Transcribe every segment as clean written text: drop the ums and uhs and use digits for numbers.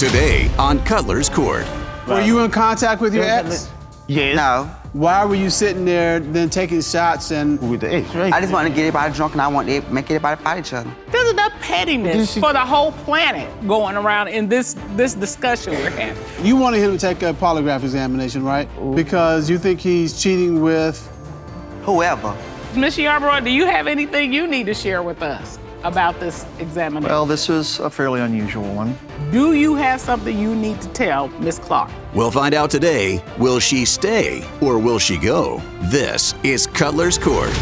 Today on Cutlers Court. Were you in contact with your ex? Yes. No. Why were you sitting there then taking shots and... With the ex, right? I just want to get everybody drunk and I want to make everybody fight each other. There's enough pettiness for the whole planet going around in this discussion we're having. You wanted him to take a polygraph examination, right? Because you think he's cheating with... Whoever. Ms. Yarborough, do you have anything you need to share with us about this examination? Well, this was a fairly unusual one. Do you have something you need to tell Ms. Clark? We'll find out today. Will she stay or will she go? This is Cutlers Court.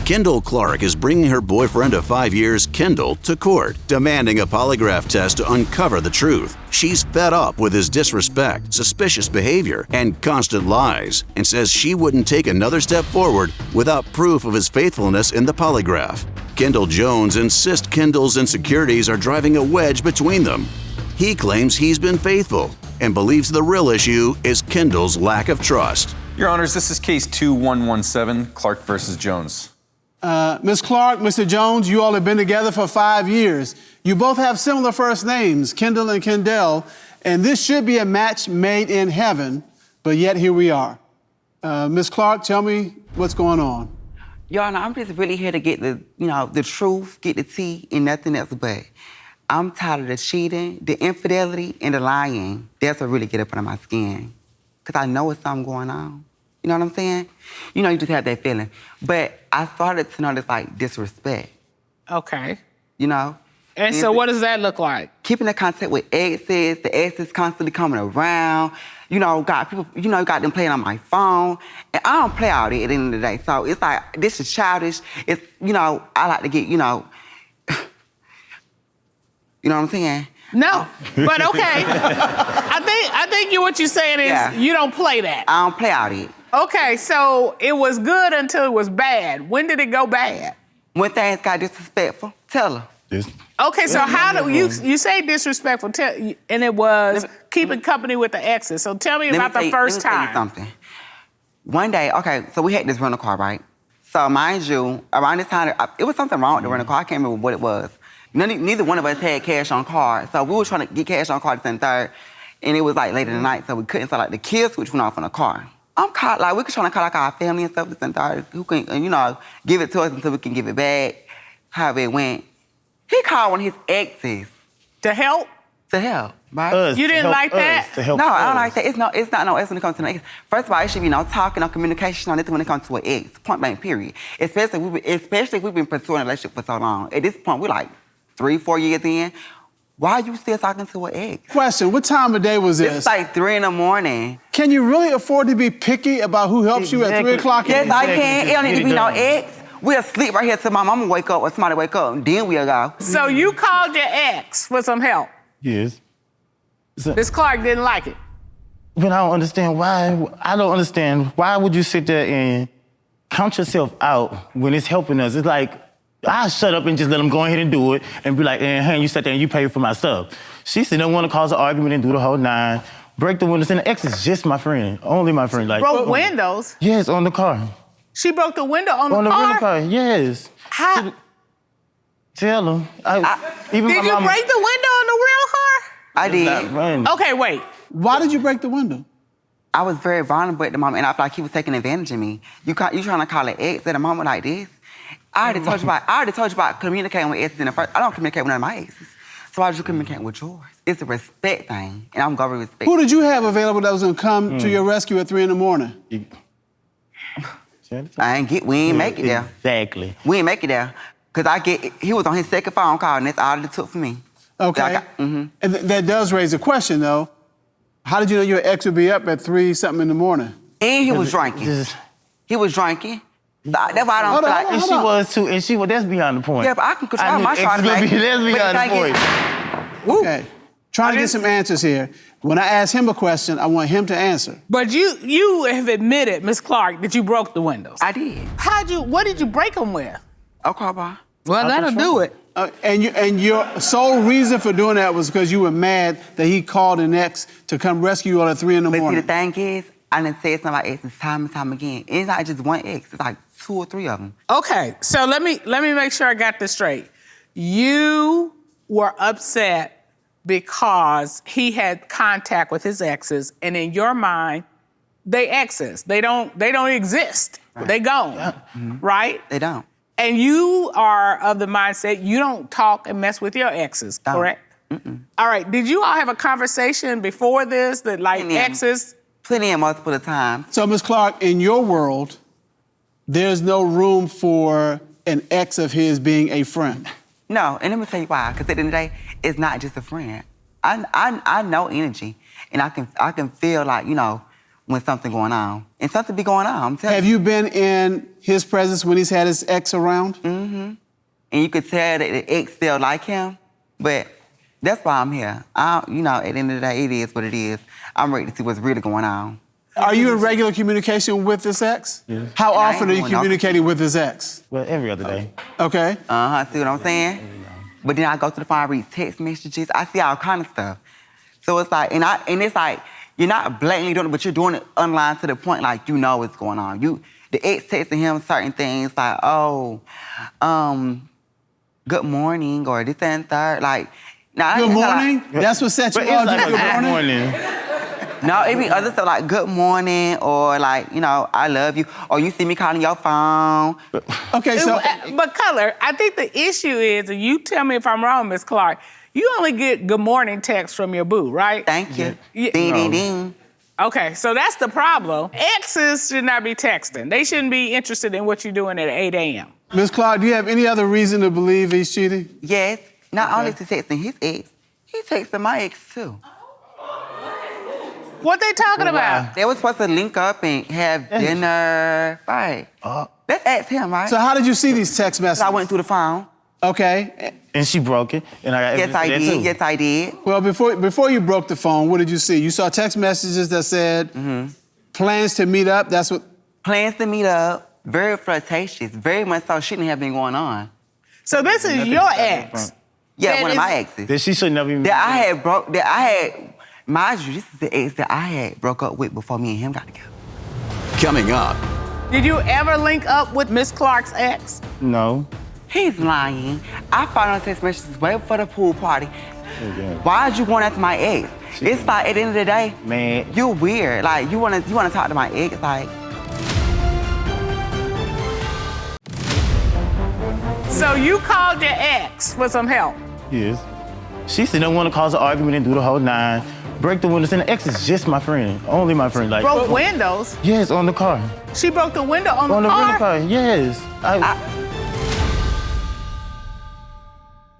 Kendall Clark is bringing her boyfriend of 5 years, Kendall, to court, demanding a polygraph test to uncover the truth. She's fed up with his disrespect, suspicious behavior, and constant lies, and says she wouldn't take another step forward without proof of his faithfulness in the polygraph. Kendall Jones insists Kendall's insecurities are driving a wedge between them. He claims he's been faithful and believes the real issue is Kendall's lack of trust. Your Honors, this is case 2117, Clark versus Jones. Ms. Clark, Mr. Jones, you all have been together for 5 years. You both have similar first names, Kendall and Kendall, and this should be a match made in heaven, but yet here we are. Ms. Clark, tell me what's going on. Your Honor, I'm just really here to get the truth, get the tea, and nothing else but. I'm tired of the cheating, the infidelity, and the lying. That's what really get up under my skin. Because I know it's something going on. You know what I'm saying? You know, you just have that feeling. But I started to notice, like, disrespect. Okay. You know? And so what does that look like? Keeping in contact with exes, the exes constantly coming around. You know, got people, got them playing on my phone. And I don't play all that at the end of the day. So it's like, this is childish. It's, I like to get, you know what I'm saying? No, but okay. I think what you're saying is you don't play that. I don't play all that. Okay, so it was good until it was bad. When did it go bad? When things got disrespectful, tell her. Okay, so how do you say disrespectful, and it was keeping company with the exes. So tell me about the first time. Let me tell you something. One day, okay, so we had this rental car, right? So mind you, around this time, it was something wrong with the rental car. I can't remember what it was. Neither one of us had cash on card. So we were trying to get cash on card the 3rd, and it was like late in the night, so we couldn't. So like the kill switch went off on the car. I'm caught, like we could try to call like our family and stuff this and that, who can, give it to us until we can give it back, however it went. He called one of his exes. To help? To help, right? You didn't like that? No, I don't like that. It's not no ex when it comes to an ex. First of all, it should be no talking, no communication, no nothing when it comes to an ex. Point blank, period. Especially if we've been pursuing a relationship for so long. At this point, we're like 3-4 years in. Why are you still talking to an ex? Question, what time of day was this? It's like 3 in the morning. Can you really afford to be picky about who helps you at 3 o'clock in the Yes, I can. It don't need to be no ex. We'll sleep right here till my mama wake up or somebody wake up, and then we'll go. So you called your ex for some help? Yes. Ms. Clark didn't like it? But I don't understand why would you sit there and count yourself out when it's helping us? It's like, I'll shut up and just let them go ahead and do it and be like, hey, you sat there and you pay for my stuff. She said, don't want to cause an argument and do the whole 9. Break the windows, and the ex is just my friend, only my friend. Like, broke windows? Yes, on the car. She broke the window on the car? On the rental car, yes. How? Tell them. Did you break the window on the real car? I did. Okay, wait. Why did you break the window? I was very vulnerable at the moment, and I felt like he was taking advantage of me. You trying to call an ex at a moment like this? I already told you about communicating with exes in the first. I don't communicate with none of my exes. So why did you communicate with yours? It's a respect thing, and I'm going to respect. Who did you have available that was going to come to your rescue at 3 in the morning? We ain't make it there. Exactly. We ain't make it there. Because he was on his second phone call, and that's all it took for me. Okay. And that does raise a question, though. How did you know your ex would be up at 3-something in the morning? And he was drinking. He was drinking. That's why I don't feel like... And she was too, and that's beyond the point. Yeah, but I can control my shot. That's beyond the point. Okay. Trying to get some answers here. When I ask him a question, I want him to answer. But you have admitted, Ms. Clark, that you broke the windows. I did. What did you break them with? A car bar. Well, that'll do it. And your sole reason for doing that was because you were mad that he called an ex to come rescue you all at 3 in the morning. But see, the thing is, I done said something about exes time and time again. It's not just one ex. It's like 2 or 3 of them. Okay, so let me make sure I got this straight. You were upset because he had contact with his exes, and in your mind, they exes. They don't exist. Right. They gone, right? They don't. And you are of the mindset you don't talk and mess with your exes, correct? All right, did you all have a conversation before this that like exes? Plenty of multiple times. So, Ms. Clark, in your world, there's no room for an ex of his being a friend. No, and let me tell you why. Because at the end of the day, it's not just a friend. I know energy, and I can feel like, you know, when something going on. And something be going on, I'm telling you. Have you been in his presence when he's had his ex around? Mm-hmm. And you could tell that the ex still like him, but that's why I'm here. You know, at the end of the day, it is what it is. I'm ready to see what's really going on. Are you in regular communication with this ex? Yes. How often are you communicating with his ex? Well, every other day. Okay. See what I'm saying? But then I go to the phone, read text messages. I see all kind of stuff. So it's like, and it's like, you're not blatantly doing it, but you're doing it online to the point like you know what's going on. The ex texting him certain things like, oh, good morning, or this and third. Like, now good morning? That's what set you off. Like good morning? No, it be other stuff like good morning, or like, you know, I love you, or you see me calling your phone. Okay, so. But Cutler, I think the issue is, and you tell me if I'm wrong, Miss Clark, you only get good morning texts from your boo, right? Thank you. Yeah. Ding, ding, ding. Okay, so that's the problem. Exes should not be texting. They shouldn't be interested in what you're doing at 8 a.m. Ms. Clark, do you have any other reason to believe he's cheating? Yes. Not only is he texting his ex, he texting my ex too. What they talking about? They were supposed to link up and have dinner. Right. Let's ask him, right? So how did you see these text messages? I went through the phone. Okay. And she broke it, and I got Yes, I did. too. Yes, I did. Well, before you broke the phone, what did you see? You saw text messages that said plans to meet up. That's what. Plans to meet up. Very flirtatious. Very much so. Shouldn't have been going on. So this is your ex. Yeah, one of my exes. That she should never even. Mind you, this is the ex that I had broke up with before me and him got together. Coming up. Did you ever link up with Miss Clark's ex? No. He's lying. I found out text messages way before the pool party. Okay. Why'd you going after my ex? It's like at the end of the day, man, you're weird. Like you wanna talk to my ex, like. So you called your ex for some help? Yes. She said don't want to cause an argument and do the whole nine. Break the windows, and the ex is just my friend, only my friend. Like broke windows? Yes, on the car. She broke the window on the car? On the rental car, yes.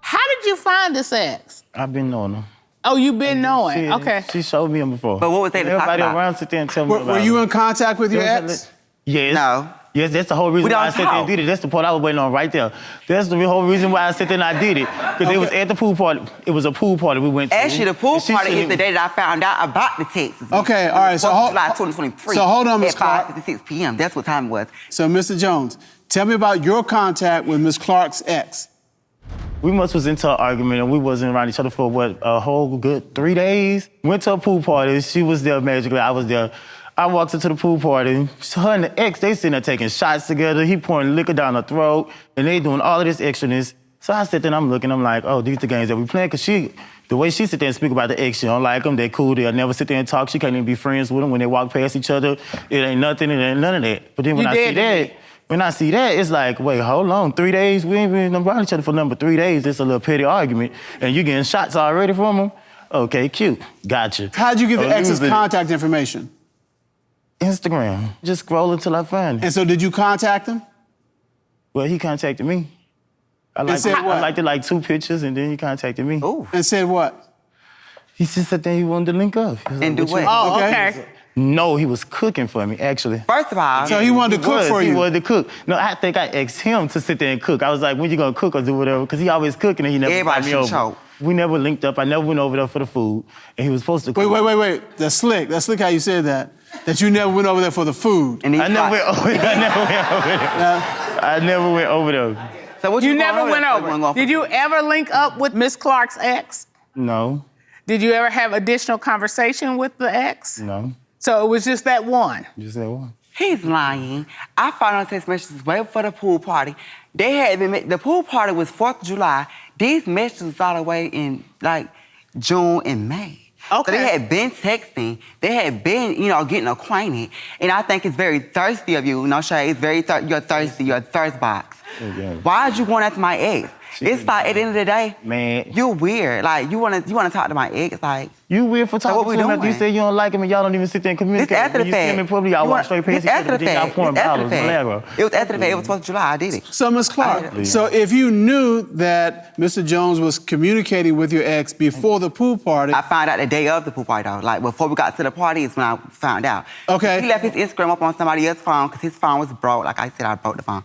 How did you find this ex? I've been knowing her. Oh, you've been knowing, okay. She showed me him before. But what was they to talk Everybody about? around sit there and tell me about Were you in contact with your ex? Yes. No. Yes, that's the whole reason why I sat there and talk. did it. That's the part I was waiting on right there. That's the whole reason why I sat there and I did it. Because they was at the pool party. It was a pool party we went to. Actually, the pool party is the day that I found out about the text. Okay, all right. So July 2023. So hold on, Ms. At Clark. 5:56 p.m. That's what time it was. So, Mr. Jones, tell me about your contact with Ms. Clark's ex. We must was into an argument and we wasn't around each other for what, a whole good 3 days? Went to a pool party. She was there magically. I was there. I walked into the pool party. Her and the ex, they sitting there taking shots together. He pouring liquor down her throat, and they doing all of this extraness. So I sit there and I'm looking, I'm like, oh, these the games that we playing? Because the way she sit there and speak about the ex, she don't like them, they cool, they'll never sit there and talk. She can't even be friends with them when they walk past each other. It ain't nothing, it ain't none of that. But then when I see that, it's like, wait, hold on, 3 days? We ain't been around each other for number 3 days. It's a little petty argument, and you getting shots already from them? Okay, cute, gotcha. How'd you get the ex's contact information? Instagram. Just scroll until I find it. And so did you contact him? Well, he contacted me. I liked it like 2 pictures, and then he contacted me. Ooh. And said what? He just said that he wanted to link up. And do what? Oh, okay. No, he was cooking for me, actually. First of all. So he wanted to cook for you? He wanted to cook. No, I think I asked him to sit there and cook. I was like, when you gonna cook or do whatever? Because he always cooking and he never brought me over. Choke. We never linked up. I never went over there for the food. And he was supposed to cook. Wait. That's slick. That's slick how you said that. That you never went over there for the food. And I never went over there. I never went over there. So what You never went over. Did you ever link up with Miss Clark's ex? No. Did you ever have additional conversation with the ex? No. So it was just that one? Just that one. He's lying. I found out text messages way before the pool party. The pool party was 4th of July. These messages was all the way in, like, June, and May. Okay. So they had been texting. They had been, getting acquainted. And I think it's very thirsty of you, Shay. It's very you're thirsty. You're a thirst box. Okay. Why are you going after my ex? It's like at the end of the day, man, you're weird. Like you wanna talk to my ex, like you weird for talking what to him after you say you don't like him and y'all don't even sit there and communicate. This after the when fact. You see him in public, y'all walk straight past each other and then y'all pouring bottles. It was after the fact. It was 4th of July. I did it. So, Ms. Clark, so if you knew that Mr. Jones was communicating with your ex before the pool party... I found out the day of the pool party, though. Like, before we got to the party is when I found out. Okay. He left his Instagram up on somebody else's phone because his phone was broke. Like I said, I broke the phone.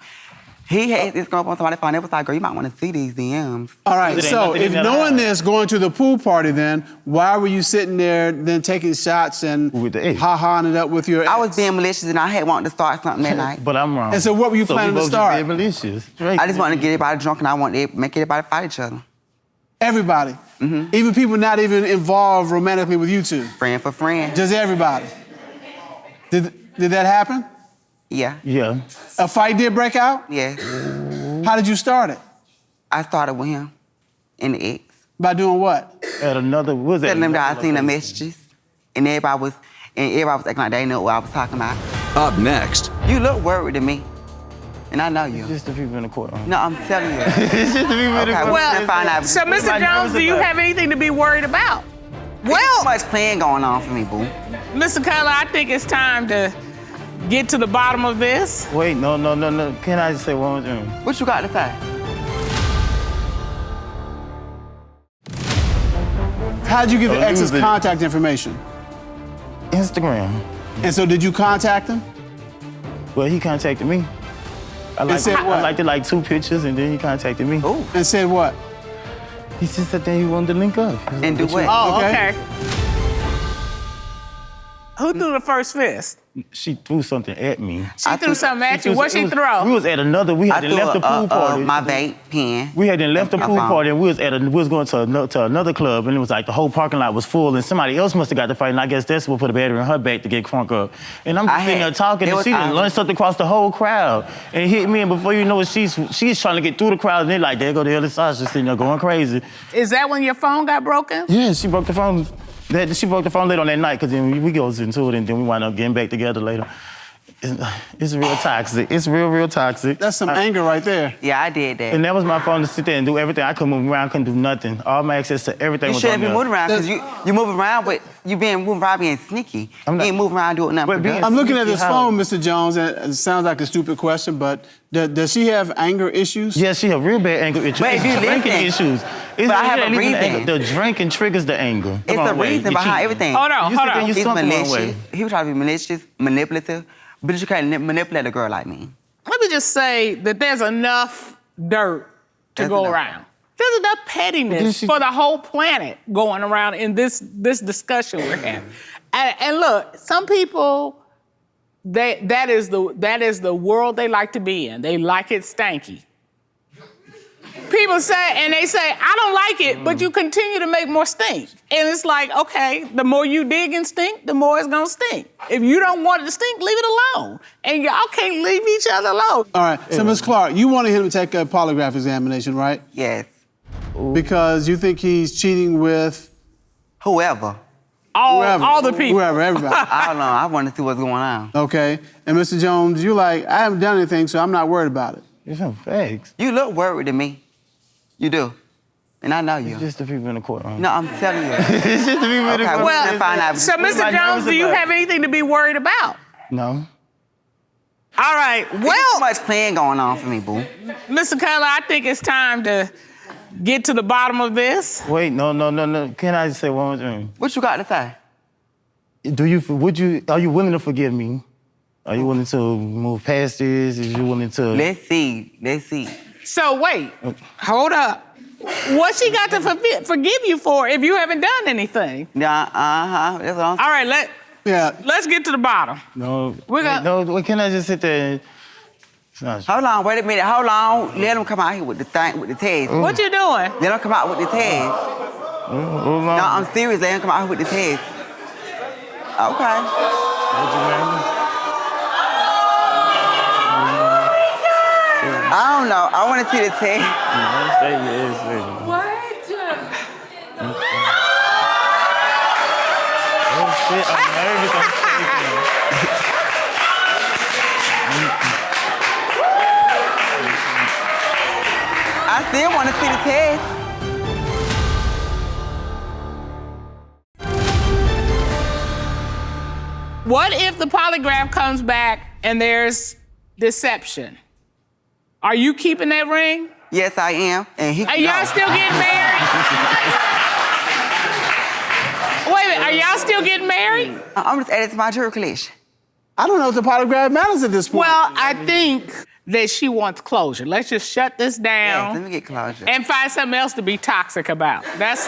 He had his Instagram up on somebody's phone. It was like, girl, you might want to see these DMs. All right, so if knowing this, going to the pool party then, why were you sitting there then taking shots and ha-haing it up with your ex? I was being malicious and I had wanted to start something that night. But I'm wrong. And so what were you planning to start? Being malicious. I just wanted to get everybody drunk and I wanted to make everybody fight each other. Everybody? Mm-hmm. Even people not even involved romantically with you two? Friend for friend. Just everybody? Did that happen? Yeah. Yeah. A fight did break out? Yeah. How did you start it? I started with him and the ex. By doing what? At another, what was that? Telling them that I seen the messages and everybody was acting like they knew what I was talking about. Up next. You look worried to me. And I know you. It's just the people in the courtroom. No, I'm telling you. It's just the people in the courtroom. Well, find out. So, Mr. Jones, do you have anything to be worried about? Well, too much playing going on for me, boo. Mr. Cutler, I think it's time to get to the bottom of this. Wait, no. Can I just say one more thing? What you got to say? How'd you get the ex's contact information? Instagram. And so did you contact him? Well, he contacted me. I liked it like 2 pictures, and then he contacted me. Ooh. And said what? He just said that he wanted to link up. And do what? Oh, Okay. okay. Who threw the first fist? She threw something at me. She threw something at you. What she throw? We was at another. We had left the pool party. My vape pen. We had left the pool party, and we was going to another club, and it was like the whole parking lot was full, and somebody else must have got the fight, and I guess that's what put a battery in her back to get crunk up. And I'm just sitting there talking, and she done launched something across the whole crowd and hit me, and before you know it, she's trying to get through the crowd, and they're like, there go the other side, just sitting there going crazy. Is that when your phone got broken? Yeah, she broke the phone. She broke the phone later on that night, because then we goes into it, and then we wind up getting back together later. It's real toxic. It's real toxic. That's some anger right there. Yeah, I did that. And that was my phone to sit there and do everything. I couldn't move around, couldn't do nothing. All my access to everything was on there. You shouldn't be moving around, because you moving around, but you moving around being sneaky. You ain't moving around doing nothing. I'm looking at this phone, Mr. Jones, and it sounds like a stupid question, but does she have anger issues? Yeah, she have real bad anger issues. But if you Drinking listen, issues. but I have a reason. The drinking triggers the anger. It's the reason behind everything. Hold on. He's malicious. He was trying to be malicious, manipulative, but you can't manipulate a girl like me. Let me just say that there's enough dirt to go around. There's enough pettiness for the whole planet going around in this discussion we're having. And look, some people, that is the world they like to be in. They like it stanky. People say, I don't like it, but you continue to make more stink. And it's like, okay, the more you dig and stink, the more it's gonna stink. If you don't want it to stink, leave it alone. And y'all can't leave each other alone. All right, so Ms. Clark, you wanted him to take a polygraph examination, right? Yes. Because you think he's cheating with? Whoever. All the people. Whoever, everybody. I don't know, I want to see what's going on. Okay, and Mr. Jones, you like, I haven't done anything, so I'm not worried about it. It's some facts. You look worried to me. You do. And I know you. It's just the people in the courtroom. No, I'm telling you. It's just the people in the courtroom. Well, find out. So, Mr. Jones, do you have anything to be worried about? No. All right, There's too much playing going on for me, boo. Mr. Cutler, I think it's time to get to the bottom of this. Wait, no. Can I just say one more thing? What you got to say? Are you willing to forgive me? Are you willing to move past this? Is you willing to? Let's see. So wait, hold up. What she got to forgive you for if you haven't done anything? Yeah, that's what I'm saying. All right, let's get to the bottom. No. We're gonna. No. Can I just sit there? Hold on, wait a minute. Hold on. Let them come out here with the test. What you doing? Let them come out with the test. No, I'm serious. Let them come out here with the test. Okay. I don't know. I want to see the test. Say yes, baby. What? I'm nervous. I'm shaking. I still want to see the test. What if the polygraph comes back and there's deception? Are you keeping that ring? Yes, I am. And he Are y'all still getting married? Wait a minute, are y'all still getting married? I'm just adding to my jury collection. I don't know if the polygraph matters at this point. Well, I think that she wants closure. Let's just shut this Yes, down let me get closure. and find something else to be toxic about. That's...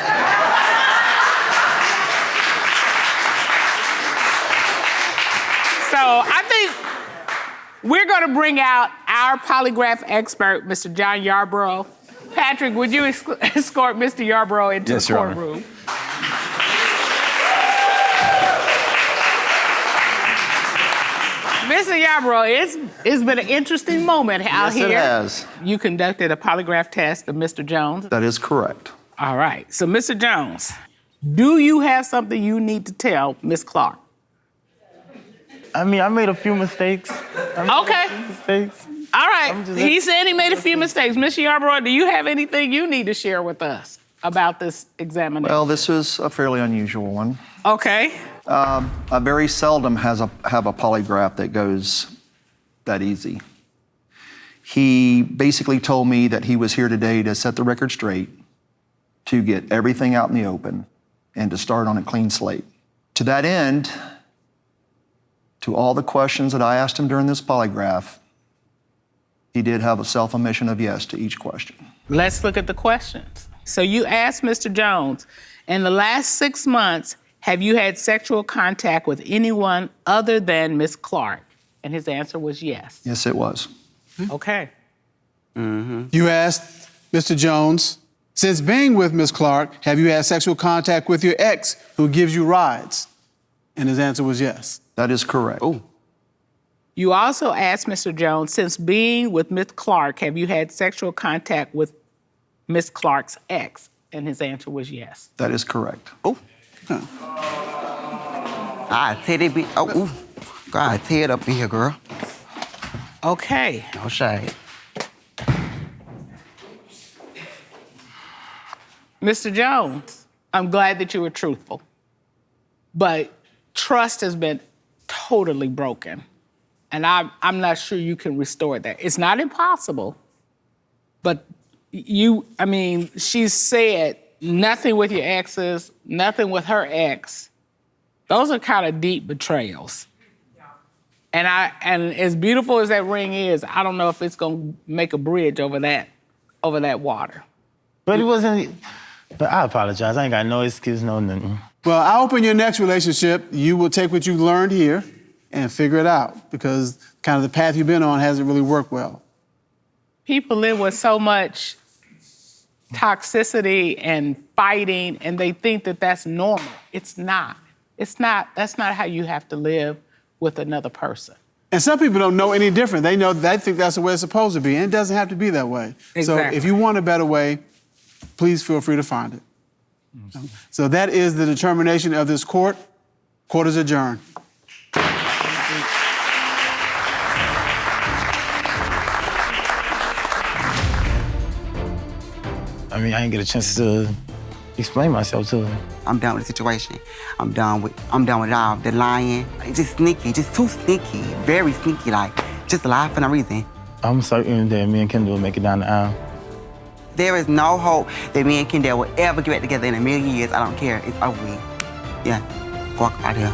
So I think we're going to bring out our polygraph expert, Mr. John Yarbrough. Patrick, would you escort Mr. Yarbrough into Yes, the Your Honor. courtroom? Mr. Yarbrough, it's been an interesting moment out Yes, here. it has. You conducted a polygraph test of Mr. Jones. That is correct. All right. So, Mr. Jones, do you have something you need to tell Miss Clark? I mean, I made a few mistakes. Okay. Mistakes. All right. I'm just- He said he made a few mistakes. Mr. Yarbrough, do you have anything you need to share with us about this examination? Well, this is a fairly unusual one. Okay. I very seldom have a polygraph that goes that easy. He basically told me that he was here today to set the record straight, to get everything out in the open, and to start on a clean slate. To that end, to all the questions that I asked him during this polygraph, he did have a self-admission of yes to each question. Let's look at the questions. So you asked Mr. Jones, in the last 6 months, have you had sexual contact with anyone other than Miss Clark? And his answer was yes. Yes, it was. Okay. You asked Mr. Jones, since being with Miss Clark, have you had sexual contact with your ex who gives you rides? And his answer was yes. That is correct. Oh. You also asked Mr. Jones, since being with Miss Clark, have you had sexual contact with Miss Clark's ex? And his answer was yes. That is correct. Oh. I tell it be. Oh, ooh. God, tear it up in here, girl. Okay. No shade. Mr. Jones, I'm glad that you were truthful, but trust has been totally broken, and I'm not sure you can restore that. It's not impossible, but she said nothing with your exes, nothing with her ex. Those are kind of deep betrayals. And as beautiful as that ring is, I don't know if it's gonna make a bridge over that water. But it wasn't. But I apologize. I ain't got no excuse, no nothing. Well, I hope in your next relationship, you will take what you learned here and figure it out, because kind of the path you've been on hasn't really worked well. People live with so much toxicity and fighting, and they think that that's normal. It's not. It's not. That's not how you have to live with another person. And some people don't know any different. They think that's the way it's supposed to be, and it doesn't have to be that way. Exactly. So if you want a better way, please feel free to find it. So that is the determination of this court. Court is adjourned. I mean, I didn't get a chance to explain myself to her. I'm done with the situation. I'm done with it all. The lying, it's just sneaky, just too sneaky, very sneaky, like just lie for no reason. I'm certain that me and Kendall will make it down the aisle. There is no hope that me and Kendall will ever get back together in a million years. I don't care. It's over with. Yeah, walk out here.